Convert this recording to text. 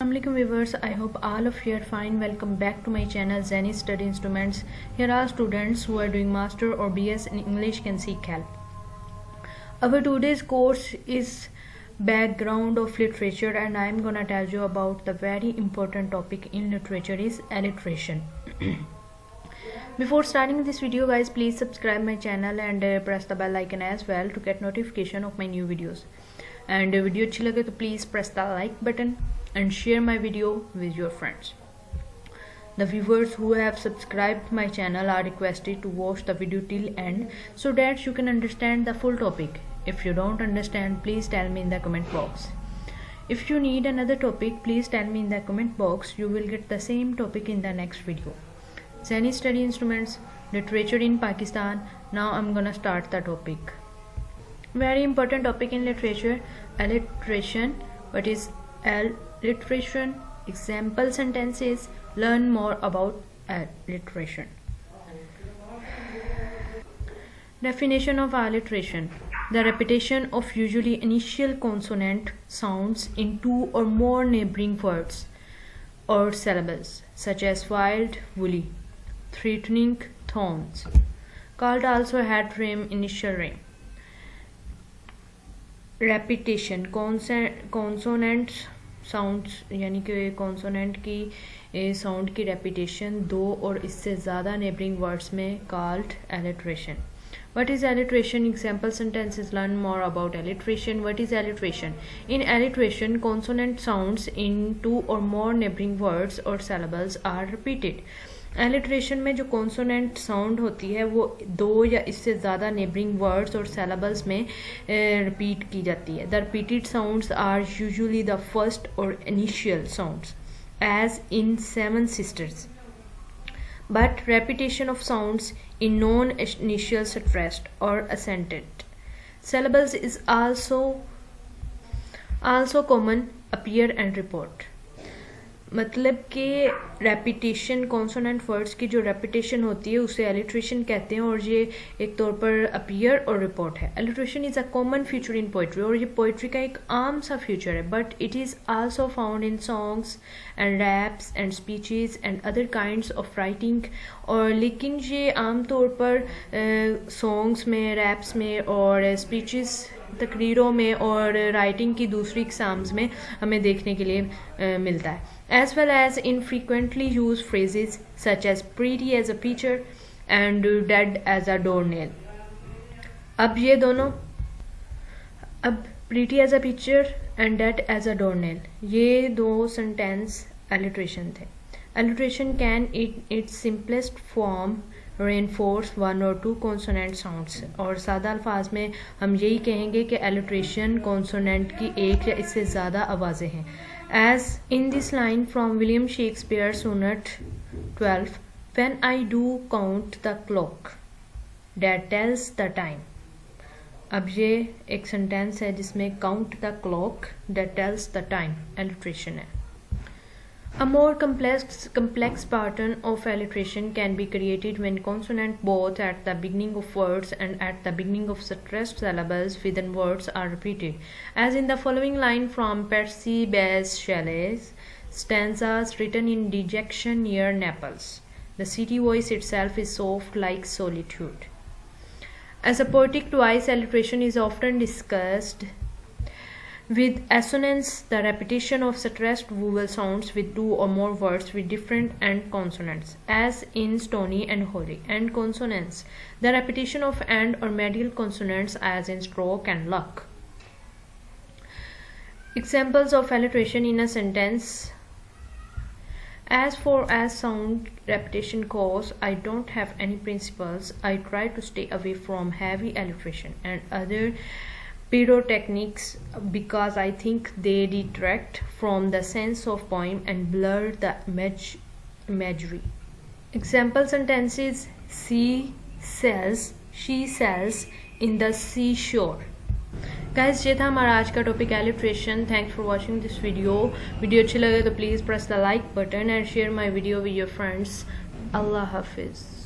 Assalamualaikum viewers, I hope all of you are fine. Welcome back to my channel Zenny Study Instruments. Here are students who are doing master or BS in English can seek help. Our today's course is background of literature, and I am gonna tell you about the very important topic in literature is alliteration. Before starting this video guys, please subscribe my channel and press the bell icon as well to get notification of my new videos. And video अच्छी लगे तो please press the like button and share my video with your friends. The viewers who have subscribed my channel are requested to watch the video till end so that you can understand the full topic. If you don't understand, please tell me in the comment box. If you need another topic, please tell me in the comment box. You will get the same topic in the next video. Zenny Study Instruments, Literature in Pakistan. Now I'm gonna start the topic. Very important topic in literature, alliteration. What is alliteration? Example sentences. Learn more about alliteration. Definition of alliteration: the repetition of usually initial consonant sounds in two or more neighboring words or syllables, such as wild, woolly, threatening, thorns. Called also head rhyme, initial rhyme. Repetition, consonant sounds यानी कि consonant की sound की repetition दो और इससे ज़्यादा neighbouring words में called alliteration. What is alliteration? Example sentences. Learn more about alliteration. What is alliteration? In alliteration, consonant sounds in two or more neighboring words or syllables are repeated. Alliteration में जो consonant sound होती है वो दो या इससे ज़्यादा neighbouring words और सेलेबल्स में रिपीट की जाती है. The repeated sounds are usually the first और initial sounds as in seven sisters, but repetition of sounds in non-initial stressed or accented syllables is also common. Appear and report. मतलब कि repetition consonant words की जो repetition होती है उसे alliteration कहते हैं और ये एक तौर पर अपीयर और रिपोर्ट है. Alliteration is a common feature in poetry और ये पोइट्री का एक आम सा फीचर है, but it is also found in songs and raps and speeches and other kinds of writing. और लेकिन ये आम तौर पर सॉन्ग्स में, रैप्स में और स्पीचेस, तकरीरों में और राइटिंग की दूसरी एग्जाम्स में हमें देखने के लिए मिलता है. As well as in frequently used phrases such as pretty as a picture and dead as a doornail. अब ये दोनों, अब pretty as a picture and dead as a doornail, ये दो सेंटेंस alliteration थे. Alliteration can in its simplest form reinforce one or two consonant sounds. और सादा अल्फाज में हम यही कहेंगे कि alliteration consonant की एक या इससे ज़्यादा आवाज़ें हैं. As in this line from William Shakespeare Sonnet 12, when I do count the clock that tells the time. अब ये एक सेंटेंस है जिसमें count the clock that tells the time alliteration है. A more complex pattern of alliteration can be created when consonant both at the beginning of words and at the beginning of stressed syllables within words are repeated, as in the following line from Percy Bysshe Shelley's stanzas written in dejection near Naples. The city voice itself is soft like solitude. As a poetic device, alliteration is often discussed with assonance, the repetition of stressed vowel sounds with two or more words with different end consonants, as in stony and holy. And consonants, the repetition of end or medial consonants, as in stroke and luck. Examples of alliteration in a sentence. As far as sound repetition goes, I don't have any principles. I try to stay away from heavy alliteration and other pyrotechnics because I think they detract from the sense of poem and blur the imagery. Example sentences. She sells in the seashore. Guys, ये था हमारा आज का topic alliteration. Thanks for watching this video. Video अच्छी लगे तो please press the like button and share my video with your friends. Allah Hafiz.